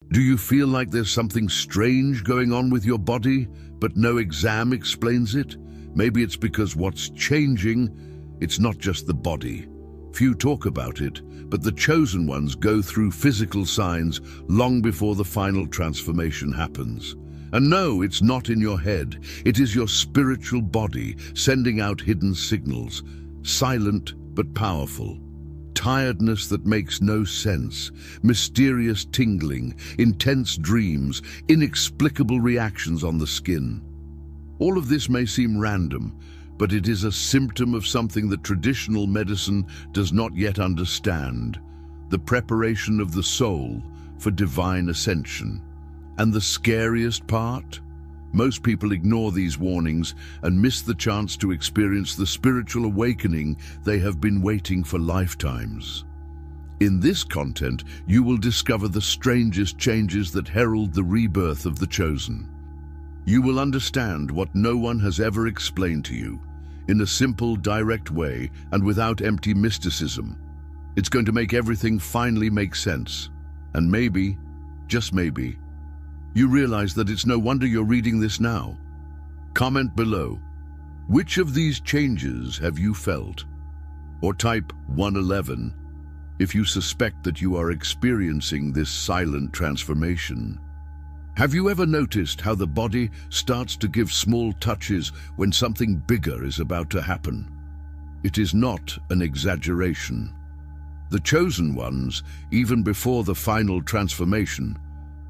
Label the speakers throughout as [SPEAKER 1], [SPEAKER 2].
[SPEAKER 1] Do you feel like there's something strange going on with your body, but no exam explains it? Maybe it's because what's changing, it's not just the body. Few talk about it, but the chosen ones go through physical signs long before the final transformation happens. And no, it's not in your head. It is your spiritual body sending out hidden signals, silent but powerful. Tiredness that makes no sense, mysterious tingling, intense dreams, inexplicable reactions on the skin. All of this may seem random, but it is a symptom of something that traditional medicine does not yet understand: the preparation of the soul for divine ascension. And the scariest part? Most people ignore these warnings and miss the chance to experience the spiritual awakening they have been waiting for lifetimes. In this content, you will discover the strangest changes that herald the rebirth of the chosen. You will understand what no one has ever explained to you, in a simple, direct way and without empty mysticism. It's going to make everything finally make sense. And maybe, just maybe, you realize that it's no wonder you're reading this now. Comment below, which of these changes have you felt? Or type 111 if you suspect that you are experiencing this silent transformation. Have you ever noticed how the body starts to give small touches when something bigger is about to happen? It is not an exaggeration. The chosen ones, even before the final transformation,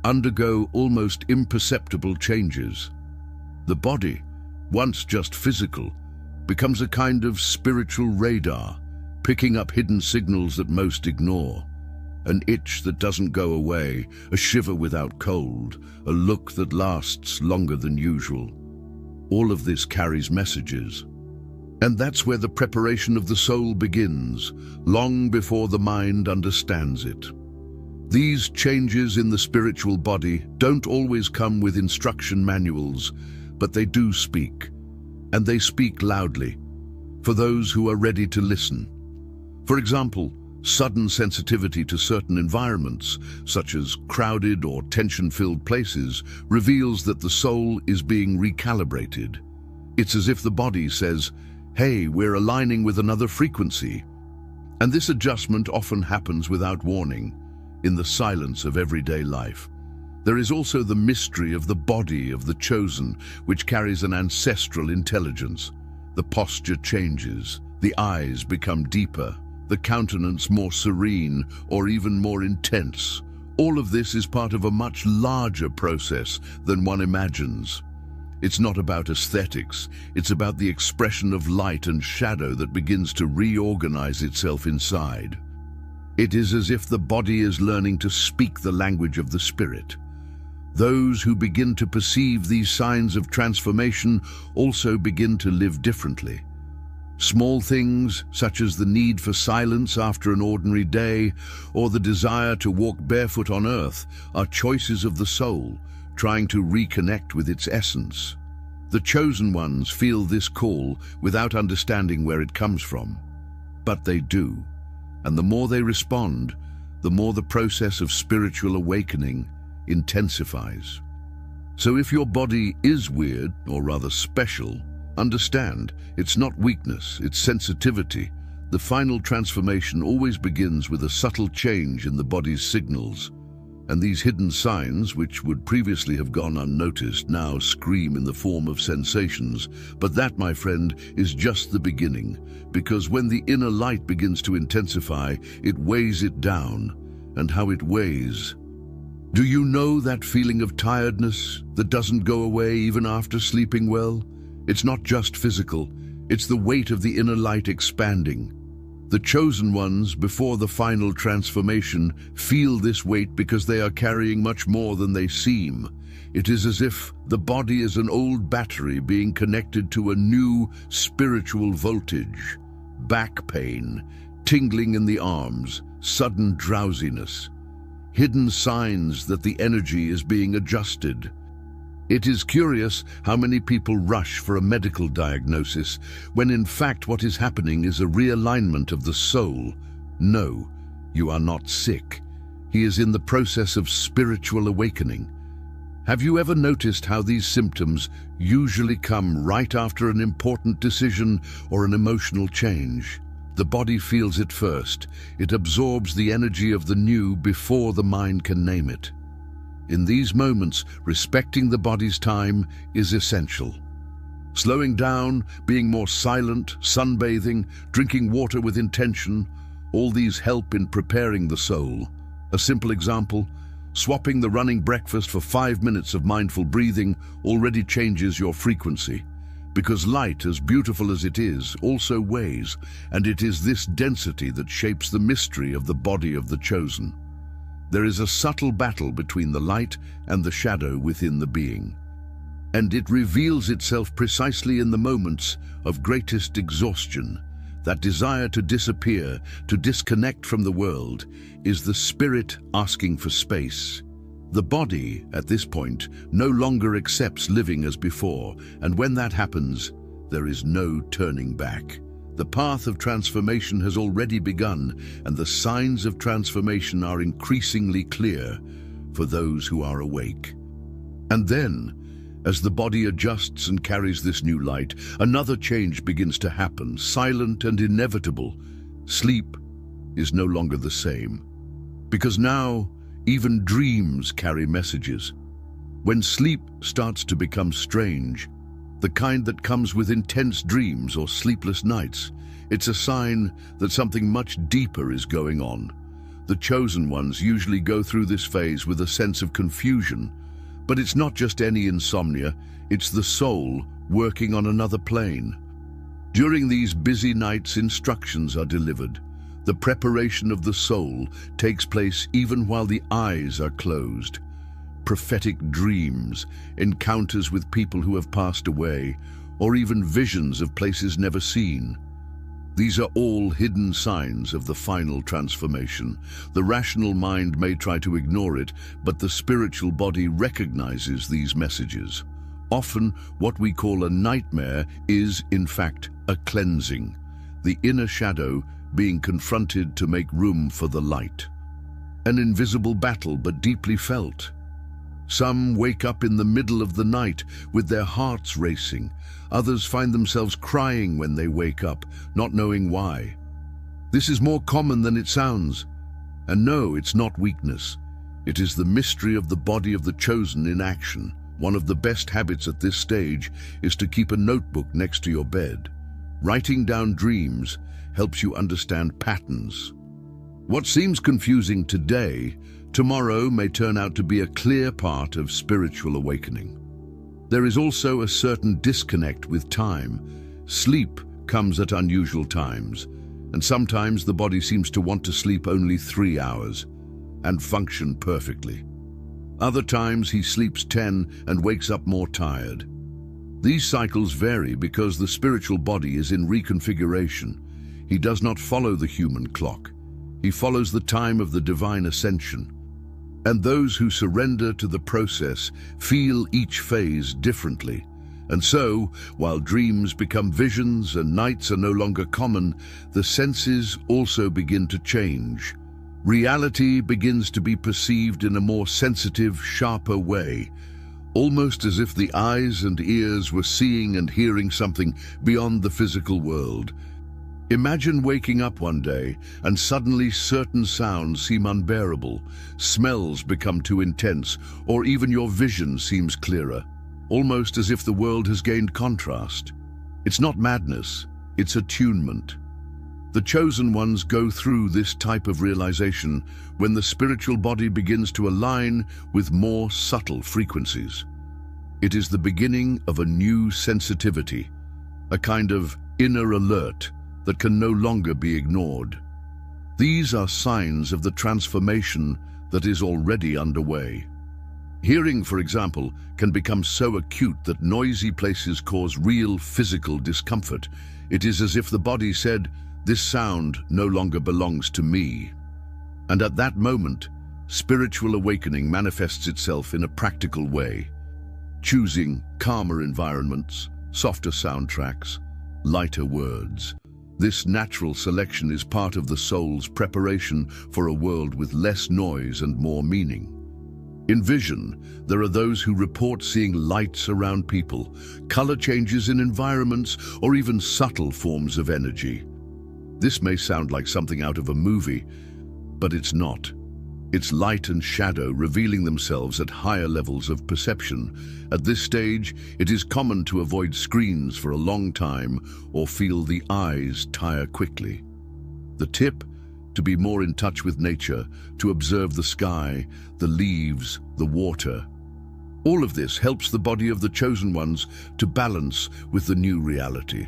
[SPEAKER 1] undergo almost imperceptible changes. The body, once just physical, becomes a kind of spiritual radar, picking up hidden signals that most ignore. An itch that doesn't go away, a shiver without cold, a look that lasts longer than usual. All of this carries messages. And that's where the preparation of the soul begins, long before the mind understands it. These changes in the spiritual body don't always come with instruction manuals, but they do speak, and they speak loudly, for those who are ready to listen. For example, sudden sensitivity to certain environments, such as crowded or tension-filled places, reveals that the soul is being recalibrated. It's as if the body says, "Hey, we're aligning with another frequency." And this adjustment often happens without warning, in the silence of everyday life. There is also the mystery of the body of the chosen, which carries an ancestral intelligence. The posture changes, the eyes become deeper, the countenance more serene or even more intense. All of this is part of a much larger process than one imagines. It's not about aesthetics, it's about the expression of light and shadow that begins to reorganize itself inside. It is as if the body is learning to speak the language of the spirit. Those who begin to perceive these signs of transformation also begin to live differently. Small things, such as the need for silence after an ordinary day, or the desire to walk barefoot on earth, are choices of the soul, trying to reconnect with its essence. The chosen ones feel this call without understanding where it comes from. But they do. And the more they respond, the more the process of spiritual awakening intensifies. So if your body is weird, or rather special, understand, it's not weakness, it's sensitivity. The final transformation always begins with a subtle change in the body's signals. And these hidden signs, which would previously have gone unnoticed, now scream in the form of sensations. But that, my friend, is just the beginning, because when the inner light begins to intensify, it weighs it down. And how it weighs. Do you know that feeling of tiredness that doesn't go away even after sleeping well? It's not just physical, it's the weight of the inner light expanding. The chosen ones, before the final transformation, feel this weight because they are carrying much more than they seem. It is as if the body is an old battery being connected to a new spiritual voltage. Back pain, tingling in the arms, sudden drowsiness. Hidden signs that the energy is being adjusted. It is curious how many people rush for a medical diagnosis, when in fact what is happening is a realignment of the soul. No, you are not sick. He is in the process of spiritual awakening. Have you ever noticed how these symptoms usually come right after an important decision or an emotional change? The body feels it first. It absorbs the energy of the new before the mind can name it. In these moments, respecting the body's time is essential. Slowing down, being more silent, sunbathing, drinking water with intention, all these help in preparing the soul. A simple example, swapping the running breakfast for 5 minutes of mindful breathing already changes your frequency. Because light, as beautiful as it is, also weighs, and it is this density that shapes the mystery of the body of the chosen. There is a subtle battle between the light and the shadow within the being. And it reveals itself precisely in the moments of greatest exhaustion. That desire to disappear, to disconnect from the world, is the spirit asking for space. The body, at this point, no longer accepts living as before, and when that happens, there is no turning back. The path of transformation has already begun, and the signs of transformation are increasingly clear for those who are awake. And then, as the body adjusts and carries this new light, another change begins to happen, silent and inevitable. Sleep is no longer the same. Because now, even dreams carry messages. When sleep starts to become strange, the kind that comes with intense dreams or sleepless nights, it's a sign that something much deeper is going on. The chosen ones usually go through this phase with a sense of confusion. But it's not just any insomnia, it's the soul working on another plane. During these busy nights, instructions are delivered. The preparation of the soul takes place even while the eyes are closed. Prophetic dreams, encounters with people who have passed away, or even visions of places never seen. These are all hidden signs of the final transformation. The rational mind may try to ignore it, but the spiritual body recognizes these messages. Often, what we call a nightmare is, in fact, a cleansing, the inner shadow being confronted to make room for the light. An invisible battle, but deeply felt. Some wake up in the middle of the night with their hearts racing. Others find themselves crying when they wake up, not knowing why. This is more common than it sounds. And no, it's not weakness. It is the mystery of the body of the chosen in action. One of the best habits at this stage is to keep a notebook next to your bed. Writing down dreams helps you understand patterns. What seems confusing today, tomorrow may turn out to be a clear part of spiritual awakening. There is also a certain disconnect with time. Sleep comes at unusual times, and sometimes the body seems to want to sleep only 3 hours and function perfectly. Other times he sleeps 10 and wakes up more tired. These cycles vary because the spiritual body is in reconfiguration. He does not follow the human clock. He follows the time of the divine ascension. And those who surrender to the process feel each phase differently. And so, while dreams become visions and nights are no longer common, the senses also begin to change. Reality begins to be perceived in a more sensitive, sharper way, almost as if the eyes and ears were seeing and hearing something beyond the physical world. Imagine waking up one day and suddenly certain sounds seem unbearable, smells become too intense, or even your vision seems clearer, almost as if the world has gained contrast. It's not madness, it's attunement. The chosen ones go through this type of realization when the spiritual body begins to align with more subtle frequencies. It is the beginning of a new sensitivity, a kind of inner alert that can no longer be ignored. These are signs of the transformation that is already underway. Hearing, for example, can become so acute that noisy places cause real physical discomfort. It is as if the body said, "This sound no longer belongs to me." And at that moment, spiritual awakening manifests itself in a practical way, choosing calmer environments, softer soundtracks, lighter words. This natural selection is part of the soul's preparation for a world with less noise and more meaning. In vision, there are those who report seeing lights around people, color changes in environments, or even subtle forms of energy. This may sound like something out of a movie, but it's not. It's light and shadow revealing themselves at higher levels of perception. At this stage, it is common to avoid screens for a long time or feel the eyes tire quickly. The tip: to be more in touch with nature, to observe the sky, the leaves, the water. All of this helps the body of the chosen ones to balance with the new reality.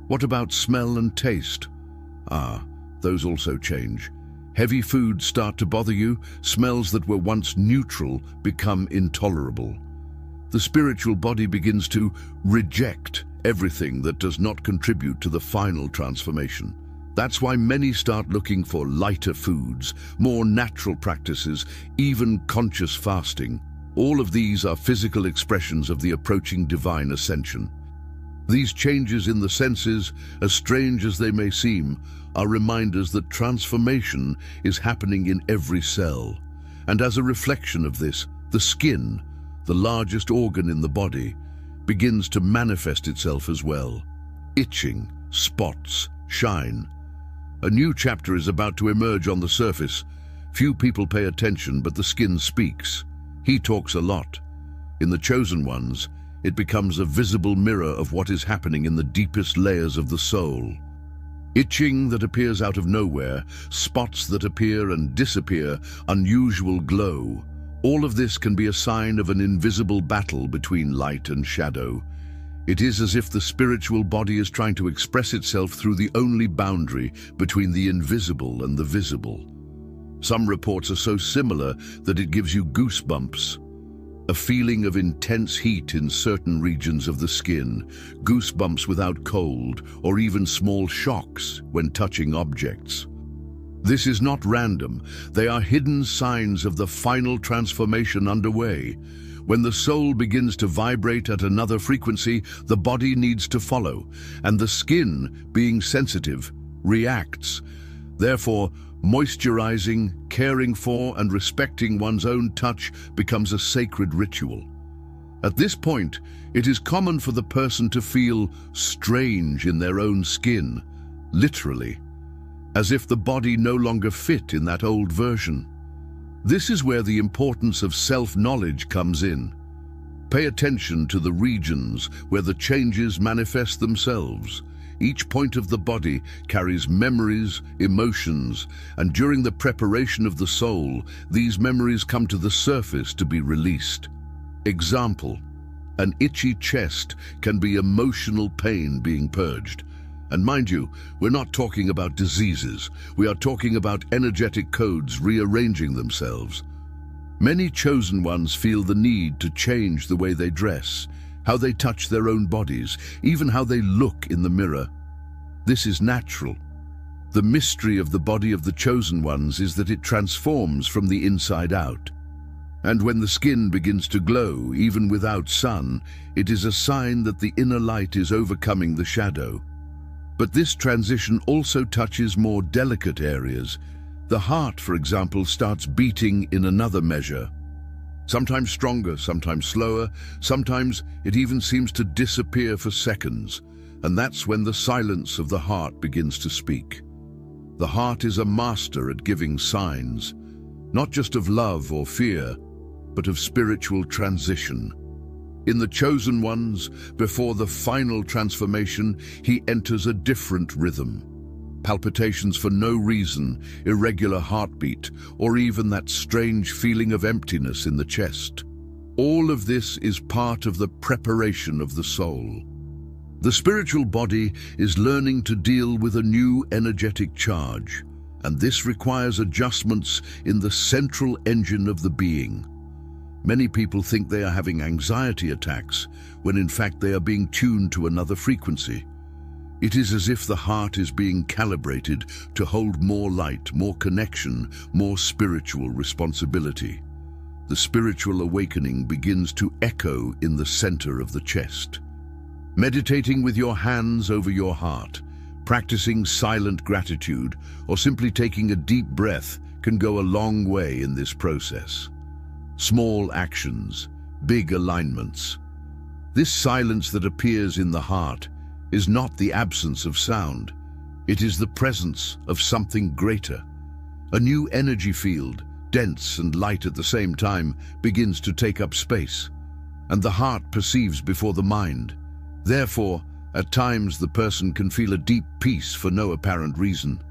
[SPEAKER 1] What about smell and taste? Those also change. Heavy foods start to bother you, smells that were once neutral become intolerable. The spiritual body begins to reject everything that does not contribute to the final transformation. That's why many start looking for lighter foods, more natural practices, even conscious fasting. All of these are physical expressions of the approaching divine ascension. These changes in the senses, as strange as they may seem, are reminders that transformation is happening in every cell. And as a reflection of this, the skin, the largest organ in the body, begins to manifest itself as well. Itching, spots, shine. A new chapter is about to emerge on the surface. Few people pay attention, but the skin speaks. He talks a lot. In the chosen ones, it becomes a visible mirror of what is happening in the deepest layers of the soul. Itching that appears out of nowhere, spots that appear and disappear, unusual glow. All of this can be a sign of an invisible battle between light and shadow. It is as if the spiritual body is trying to express itself through the only boundary between the invisible and the visible. Some reports are so similar that it gives you goosebumps. A feeling of intense heat in certain regions of the skin, goosebumps without cold, or even small shocks when touching objects. This is not random. They are hidden signs of the final transformation underway. When the soul begins to vibrate at another frequency, the body needs to follow, and the skin, being sensitive, reacts. Therefore, moisturizing, caring for, and respecting one's own touch becomes a sacred ritual. At this point, it is common for the person to feel strange in their own skin, literally, as if the body no longer fit in that old version. This is where the importance of self-knowledge comes in. Pay attention to the regions where the changes manifest themselves. Each point of the body carries memories, emotions, and during the preparation of the soul, these memories come to the surface to be released. Example: an itchy chest can be emotional pain being purged. And mind you, we're not talking about diseases. We are talking about energetic codes rearranging themselves. Many chosen ones feel the need to change the way they dress, how they touch their own bodies, even how they look in the mirror. This is natural. The mystery of the body of the chosen ones is that it transforms from the inside out. And when the skin begins to glow, even without sun, it is a sign that the inner light is overcoming the shadow. But this transition also touches more delicate areas. The heart, for example, starts beating in another measure. Sometimes stronger, sometimes slower, sometimes it even seems to disappear for seconds. And that's when the silence of the heart begins to speak. The heart is a master at giving signs, not just of love or fear, but of spiritual transition. In the chosen ones, before the final transformation, he enters a different rhythm. Palpitations for no reason, irregular heartbeat, or even that strange feeling of emptiness in the chest. All of this is part of the preparation of the soul. The spiritual body is learning to deal with a new energetic charge, and this requires adjustments in the central engine of the being. Many people think they are having anxiety attacks, when in fact they are being tuned to another frequency. It is as if the heart is being calibrated to hold more light, more connection, more spiritual responsibility. The spiritual awakening begins to echo in the center of the chest. Meditating with your hands over your heart, Practicing silent gratitude or simply taking a deep breath can go a long way in this process. Small actions, big alignments. This silence that appears in the heart is not the absence of sound. It is the presence of something greater. A new energy field, dense and light at the same time, begins to take up space, and the heart perceives before the mind. Therefore, at times the person can feel a deep peace for no apparent reason,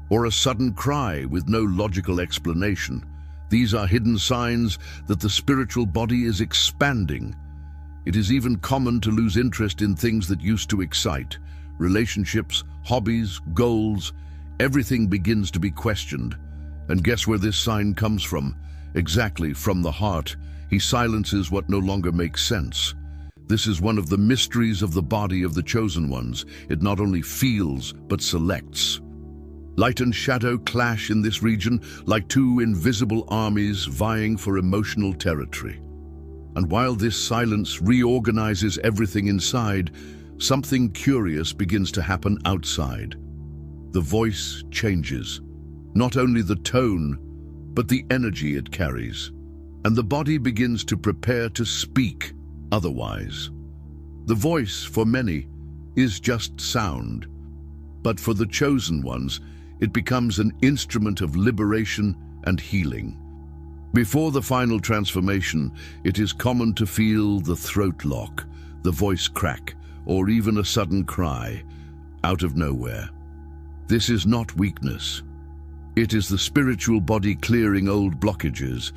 [SPEAKER 1] or a sudden cry with no logical explanation. These are hidden signs that the spiritual body is expanding. It is even common to lose interest in things that used to excite. Relationships, hobbies, goals, everything begins to be questioned. And guess where this sign comes from? Exactly from the heart. He silences what no longer makes sense. This is one of the mysteries of the body of the chosen ones. It not only feels, but selects. Light and shadow clash in this region like two invisible armies vying for emotional territory. And while this silence reorganizes everything inside, something curious begins to happen outside. The voice changes. Not only the tone, but the energy it carries. And the body begins to prepare to speak otherwise. The voice, for many, is just sound. But for the chosen ones, it becomes an instrument of liberation and healing. Before the final transformation, it is common to feel the throat lock, the voice crack, or even a sudden cry out of nowhere. This is not weakness. It is the spiritual body clearing old blockages.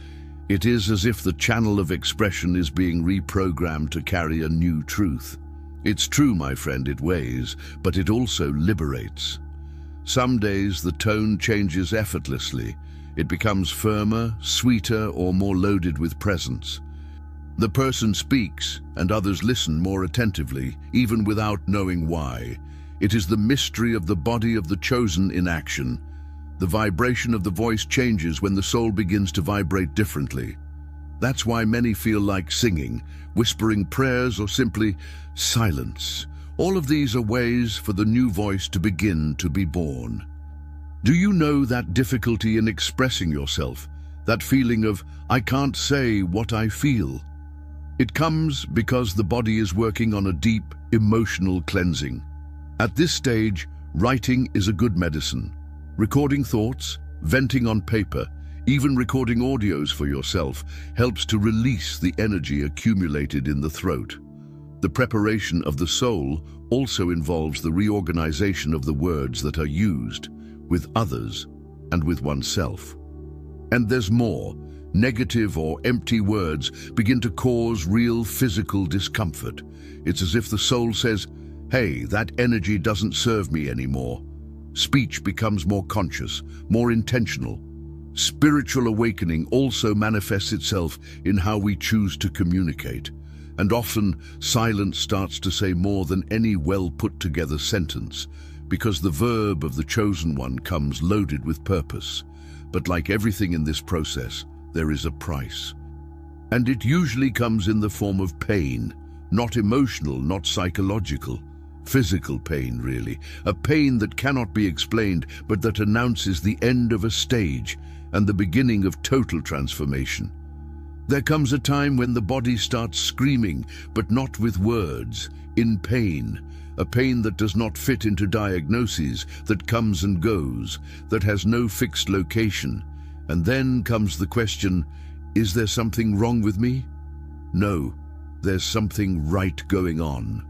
[SPEAKER 1] It is as if the channel of expression is being reprogrammed to carry a new truth. It's true, my friend, it weighs, but it also liberates. Some days the tone changes effortlessly. It becomes firmer, sweeter, or more loaded with presence. The person speaks, and others listen more attentively, even without knowing why. It is the mystery of the body of the chosen in action. The vibration of the voice changes when the soul begins to vibrate differently. That's why many feel like singing, whispering prayers, or simply silence. All of these are ways for the new voice to begin to be born. Do you know that difficulty in expressing yourself? That feeling of, I can't say what I feel? It comes because the body is working on a deep, emotional cleansing. At this stage, writing is a good medicine. Recording thoughts, venting on paper, even recording audios for yourself helps to release the energy accumulated in the throat. The preparation of the soul also involves the reorganization of the words that are used, with others and with oneself. And there's more. Negative or empty words begin to cause real physical discomfort. It's as if the soul says, hey, that energy doesn't serve me anymore. Speech becomes more conscious, more intentional. Spiritual awakening also manifests itself in how we choose to communicate. And often, silence starts to say more than any well-put-together sentence, because the verb of the chosen one comes loaded with purpose. But like everything in this process, there is a price. And it usually comes in the form of pain, not emotional, not psychological. Physical pain, really. A pain that cannot be explained, but that announces the end of a stage and the beginning of total transformation. There comes a time when the body starts screaming, but not with words, in pain. A pain that does not fit into diagnoses, that comes and goes, that has no fixed location. And then comes the question, is there something wrong with me? No, there's something right going on.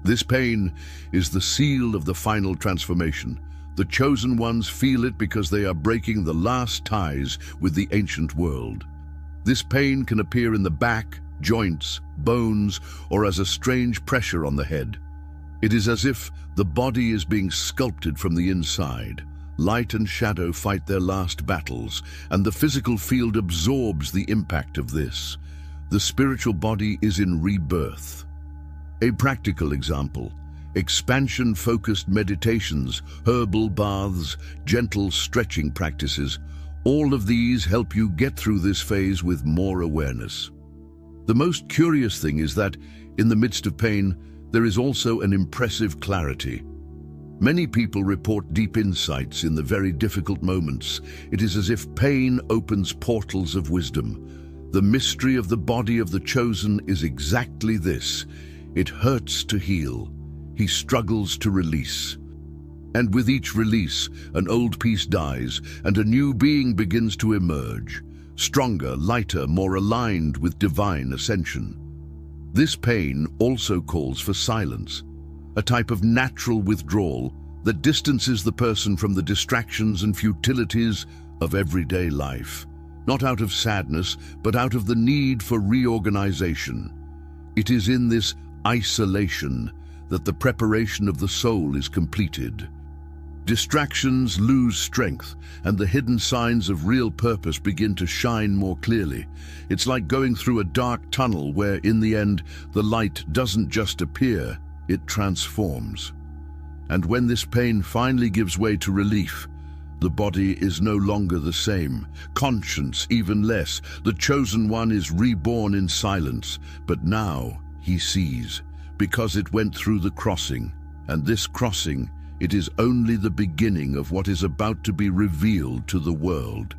[SPEAKER 1] This pain is the seal of the final transformation. The chosen ones feel it because they are breaking the last ties with the ancient world. This pain can appear in the back, joints, bones, or as a strange pressure on the head. It is as if the body is being sculpted from the inside. Light and shadow fight their last battles, and the physical field absorbs the impact of this. The spiritual body is in rebirth. A practical example: expansion-focused meditations, herbal baths, gentle stretching practices. All of these help you get through this phase with more awareness. The most curious thing is that, in the midst of pain, there is also an impressive clarity. Many people report deep insights in the very difficult moments. It is as if pain opens portals of wisdom. The mystery of the body of the chosen is exactly this. It hurts to heal. He struggles to release. And with each release, an old piece dies, and a new being begins to emerge, stronger, lighter, more aligned with divine ascension. This pain also calls for silence, a type of natural withdrawal that distances the person from the distractions and futilities of everyday life, not out of sadness, but out of the need for reorganization. It is in this isolation that the preparation of the soul is completed. Distractions lose strength, and the hidden signs of real purpose begin to shine more clearly. It's like going through a dark tunnel where, in the end, the light doesn't just appear, it transforms. And when this pain finally gives way to relief, the body is no longer the same, conscience even less. The chosen one is reborn in silence, but now he sees, because it went through the crossing, and this crossing, it is only the beginning of what is about to be revealed to the world.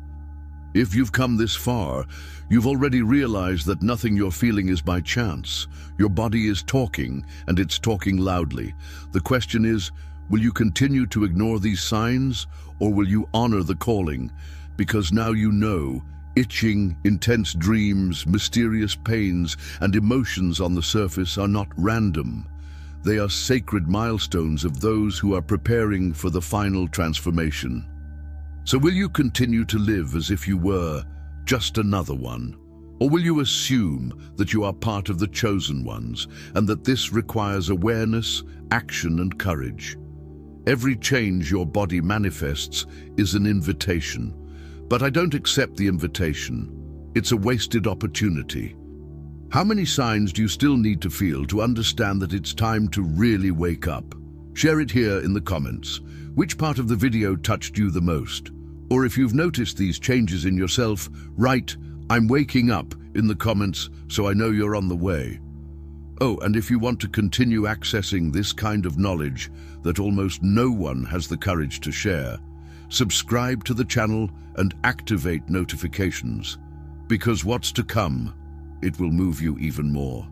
[SPEAKER 1] If you've come this far, you've already realized that nothing you're feeling is by chance. Your body is talking, and it's talking loudly. The question is, will you continue to ignore these signs, or will you honor the calling? Because now you know, itching, intense dreams, mysterious pains, and emotions on the surface are not random. They are sacred milestones of those who are preparing for the final transformation. So will you continue to live as if you were just another one? Or will you assume that you are part of the chosen ones and that this requires awareness, action, and courage? Every change your body manifests is an invitation, but I don't accept the invitation. It's a wasted opportunity. How many signs do you still need to feel to understand that it's time to really wake up? Share it here in the comments. Which part of the video touched you the most? Or if you've noticed these changes in yourself, write, "I'm waking up" in the comments so I know you're on the way. Oh, and if you want to continue accessing this kind of knowledge that almost no one has the courage to share, subscribe to the channel and activate notifications. Because what's to come, it will move you even more.